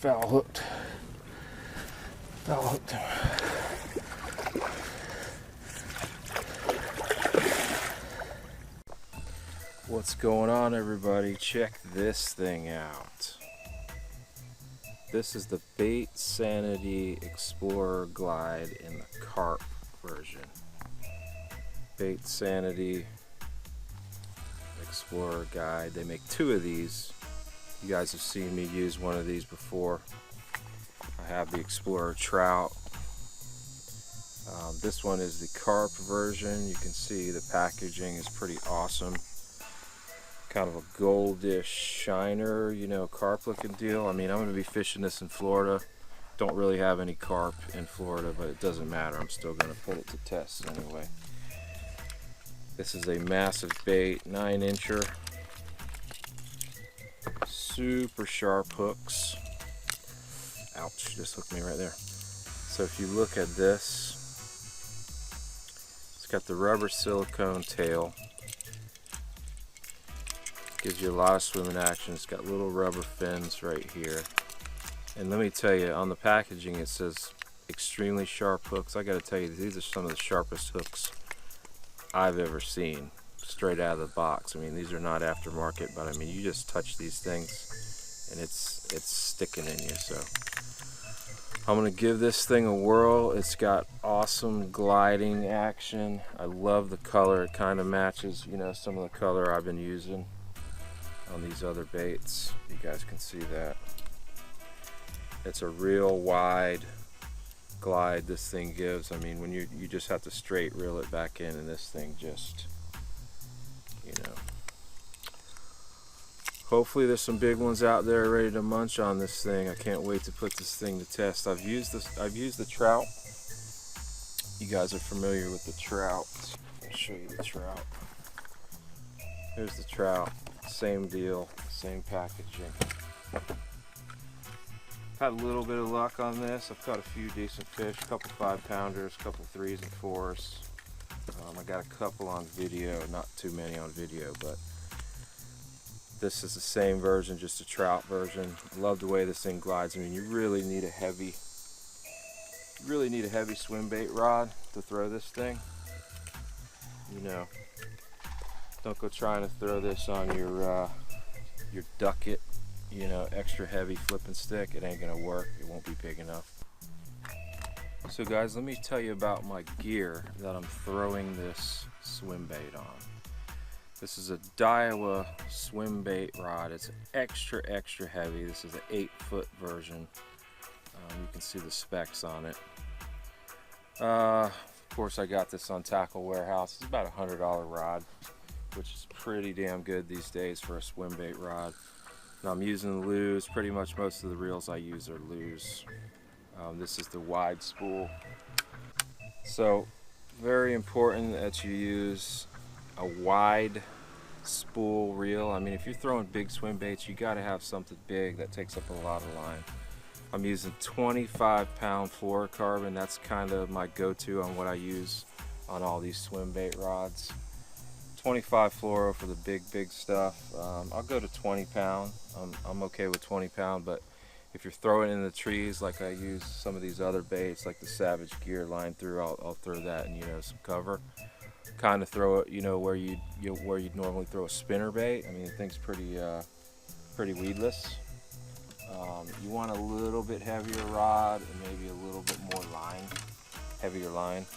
foul hooked. Foul hooked him. What's going on, everybody? Check this thing out. This is the Baitsanity Explorer Glide in the carp version. Baitsanity Explorer Guide. They make two of these. You guys have seen me use one of these before. I have the Explorer Trout. This one is the carp version. You can see the packaging is pretty awesome. Kind of a goldish shiner, you know, carp looking deal. I mean, I'm going to be fishing this in Florida. Don't really have any carp in Florida, but it doesn't matter. I'm still going to put it to test anyway. This is a massive bait, 9-incher. Super sharp hooks. Ouch, just hooked me right there. So if you look at this, it's got the rubber silicone tail. Gives you a lot of swimming action. It's got little rubber fins right here. And let me tell you, on the packaging it says extremely sharp hooks. I gotta tell you, these are some of the sharpest hooks I've ever seen, straight out of the box. I mean, these are not aftermarket, but I mean, you just touch these things and it's sticking in you. So I'm gonna give this thing a whirl. It's got awesome gliding action. I love the color. It kind of matches, you know, some of the color I've been using on these other baits. You guys can see that. It's a real wide glide this thing gives. I mean, when you just have to straight reel it back in, and this thing just, you know. Hopefully there's some big ones out there ready to munch on this thing. I can't wait to put this thing to test. I've used the trout. You guys are familiar with the trout. I'll show you the trout. Here's the trout. Same deal, same packaging. Had a little bit of luck on this. I've caught a few decent fish, a couple 5-pounders, a couple 3s and 4s. I got a couple on video, not too many on video, but this is the same version, just a trout version. Love the way this thing glides. I mean, you really need a heavy swim bait rod to throw this thing. You know, don't go trying to throw this on your ducket, you know, extra heavy flipping stick. It ain't gonna work. It won't be big enough. So guys, let me tell you about my gear that I'm throwing this swim bait on. This is a Daiwa swim bait rod. It's extra heavy. This is an 8-foot version. You can see the specs on it. Of course, I got this on Tackle Warehouse. It's about a $100 rod, which is pretty damn good these days for a swim bait rod. Now I'm using lures. Pretty much most of the reels I use are lures. This is the wide spool. So very important that you use a wide spool reel. I mean, if you're throwing big swim baits, you got to have something big that takes up a lot of line. I'm using 25-pound fluorocarbon. That's kind of my go-to on what I use on all these swim bait rods. 25 fluoro for the big stuff. I'll go to 20-pound. I'm okay with 20-pound, but if you're throwing in the trees like I use some of these other baits like the Savage Gear Line Through, I'll throw that in, you know, some cover. Kind of throw it, you know, where you'd normally throw a spinner bait. I mean, the thing's pretty weedless. You want a little bit heavier rod and maybe a little bit more line, heavier line.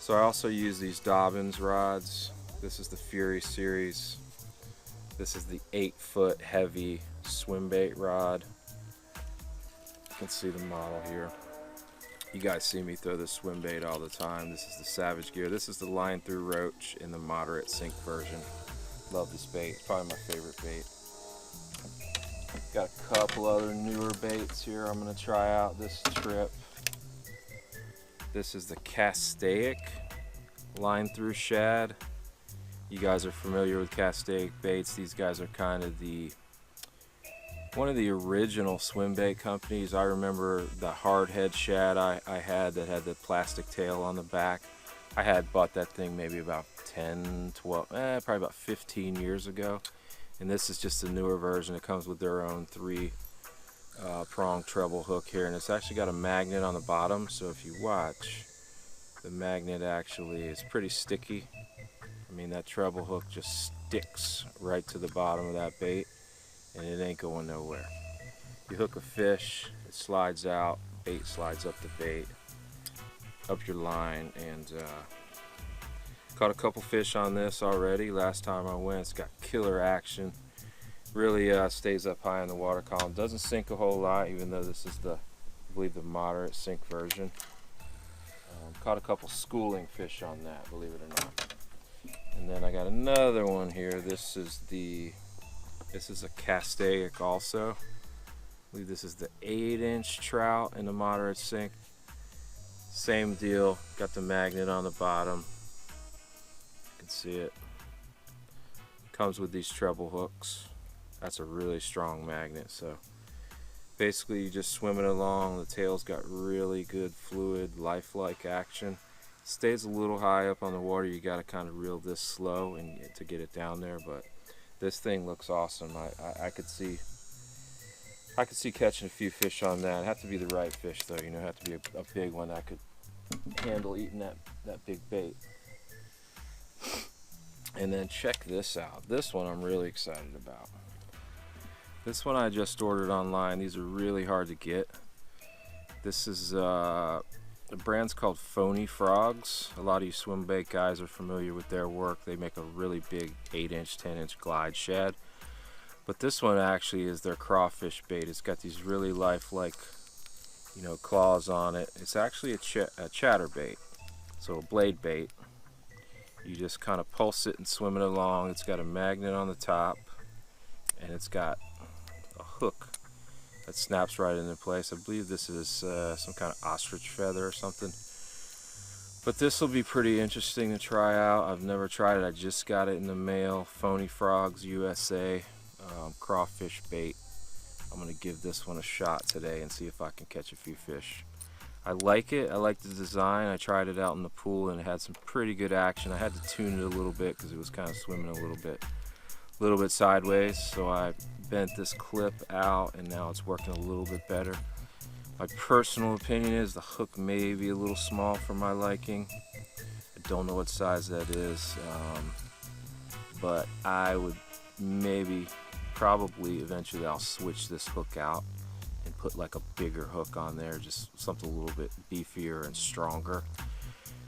So I also use these Dobyns rods. This is the Fury series. This is the 8-foot heavy swim bait rod. You can see the model here. You guys see me throw this swim bait all the time. This is the Savage Gear. This is the Line Through Roach in the moderate sink version. Love this bait. It's probably my favorite bait. Got a couple other newer baits here I'm going to try out this trip. This is the Castaic Line Through Shad. You guys are familiar with Castaic Baits. These guys are kind of one of the original swim bait companies. I remember the hard head shad I had that had the plastic tail on the back. I had bought that thing maybe about 10, 12, probably about 15 years ago. And this is just a newer version. It comes with their own 3 prong treble hook here, and it's actually got a magnet on the bottom, so if you watch, the magnet actually is pretty sticky. I mean, that treble hook just sticks right to the bottom of that bait, and it ain't going nowhere. You hook a fish, it slides out, bait slides up the bait, up your line, and caught a couple fish on this already. Last time I went, it's got killer action. Really stays up high in the water column. Doesn't sink a whole lot, even though this is the, I believe, the moderate sink version. Caught a couple schooling fish on that, believe it or not. And then I got another one here. This is a Castaic also. I believe this is the 8-inch trout in the moderate sink. Same deal. Got the magnet on the bottom. You can see it. Comes with these treble hooks. That's a really strong magnet. So basically you just swim it along. The tail's got really good fluid, lifelike action. Stays a little high up on the water. You got to kind of reel this slow and to get it down there, but this thing looks awesome. I could see catching a few fish on that. It'd have to be the right fish though, you know, it'd have to be a big one that could handle eating that big bait. And then check this out. This one I'm really excited about. This one I just ordered online. These are really hard to get. This is the brand's called Phoney Frogs. A lot of you swim bait guys are familiar with their work. They make a really big 8-inch, 10-inch glide shad. But this one actually is their crawfish bait. It's got these really lifelike, you know, claws on it. It's actually a chatter bait, so a blade bait. You just kind of pulse it and swim it along. It's got a magnet on the top, and it's got a hook that snaps right into place. I believe this is some kind of ostrich feather or something. But this will be pretty interesting to try out. I've never tried it. I just got it in the mail. Phoney Frogs USA crawfish bait. I'm going to give this one a shot today and see if I can catch a few fish. I like it. I like the design. I tried it out in the pool and it had some pretty good action. I had to tune it a little bit because it was kind of swimming a little bit sideways. So I bent this clip out and now it's working a little bit better. My personal opinion is the hook may be a little small for my liking. I don't know what size that is, but I would probably eventually I'll switch this hook out and put like a bigger hook on there, just something a little bit beefier and stronger,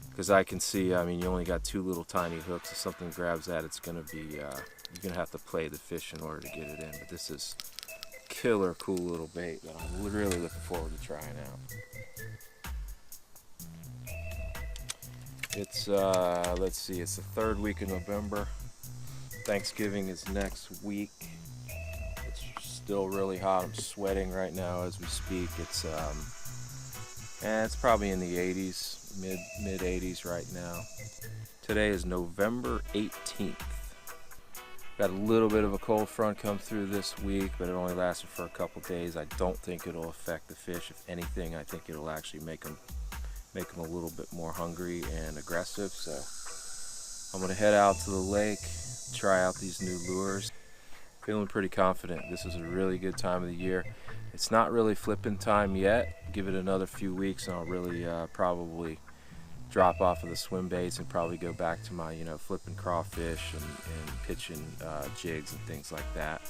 because I can see, I mean, you only got two little tiny hooks. If something grabs that, it's gonna be you're gonna have to play the fish in order to get it in. But this is killer cool little bait that I'm really looking forward to trying out. It's let's see, it's the 3rd week of November. Thanksgiving is next week. It's still really hot. I'm sweating right now as we speak. It's probably in the 80s, mid 80s right now. Today is November 18th. Got a little bit of a cold front come through this week, but it only lasted for a couple days. I don't think it'll affect the fish. If anything, I think it'll actually make them a little bit more hungry and aggressive. So I'm gonna head out to the lake, try out these new lures. Feeling pretty confident. This is a really good time of the year. It's not really flipping time yet. Give it another few weeks and I'll really probably drop off of the swim baits and probably go back to my, you know, flipping crawfish and pitching jigs and things like that.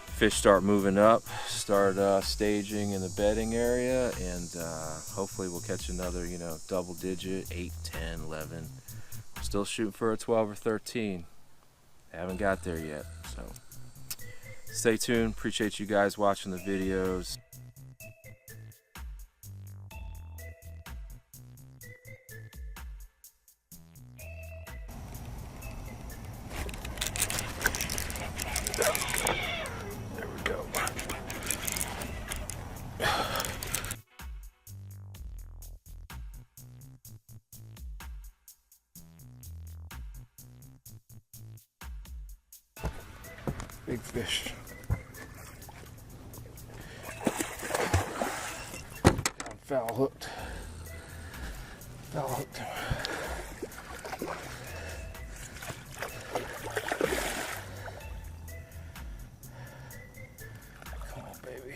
Fish start moving up, start staging in the bedding area, and hopefully we'll catch another, you know, double digit, 8, 10, 11. Still shooting for a 12 or 13. Haven't got there yet, so stay tuned. Appreciate you guys watching the videos. There we go. Big fish. I'm foul hooked. Come on, baby.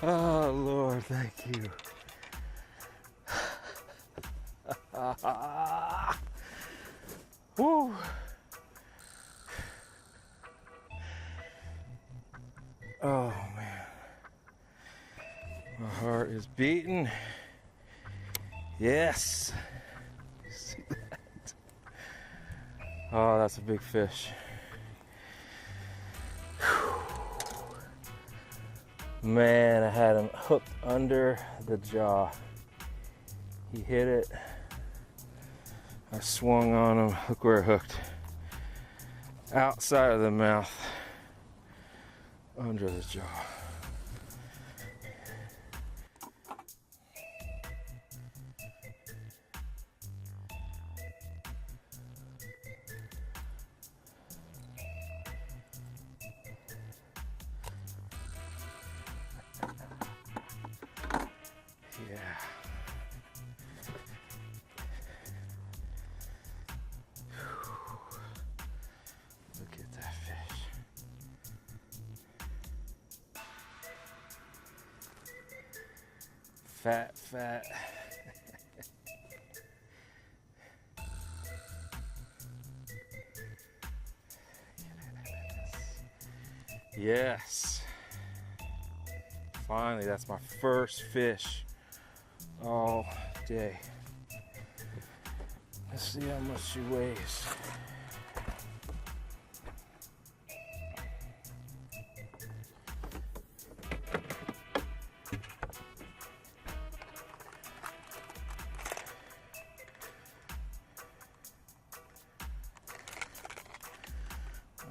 Oh Lord, thank you. Woo. Oh man, my heart is beating. Yes. See that? Oh, that's a big fish. Man, I had him hooked under the jaw. He hit it. I swung on him, look where it hooked. Outside of the mouth, under the jaw. Yeah. Look at that fish. Fat, fat. Yes. Finally, that's my first fish all day. Let's see how much she weighs.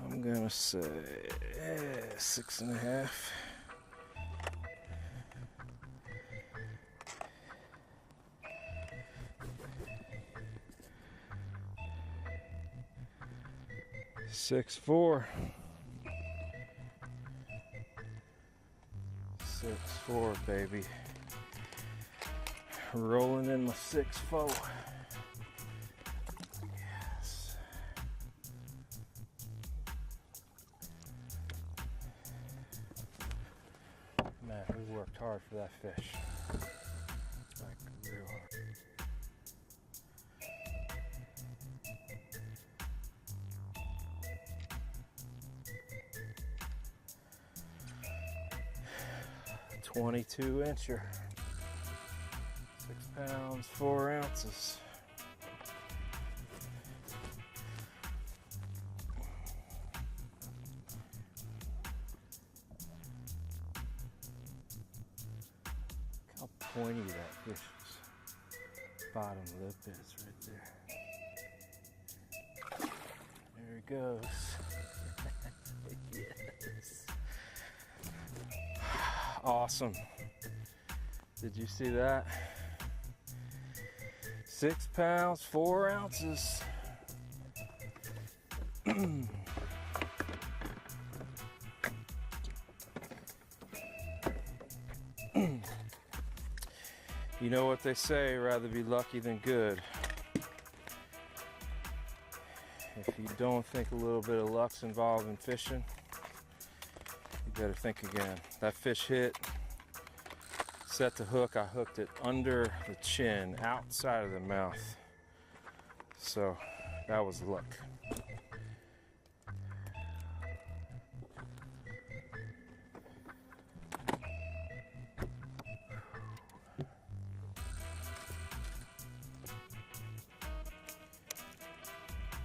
I'm gonna say 6.5. Six, 4. 6'4", baby. Rolling in my 6'4". Yes. Man, we worked hard for that fish. Like real hard. .22 incher, 6 pounds, 4 ounces. Look how pointy that fish's bottom lip is right there. There he goes. Yes. Awesome. Did you see that? 6 pounds, 4 ounces. You know what they say, rather be lucky than good. If you don't think a little bit of luck's involved in fishing, you better think again. That fish hit, set the hook, I hooked it under the chin, outside of the mouth. So that was luck.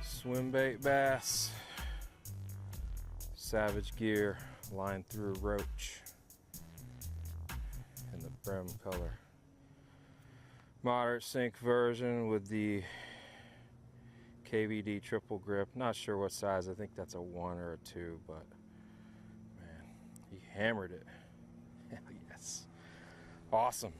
Swimbait bass, Savage Gear Line Through Roach in the brim color. Moderate sink version with the KVD triple grip. Not sure what size, I think that's a 1 or a 2, but man, he hammered it. Hell yes. Awesome.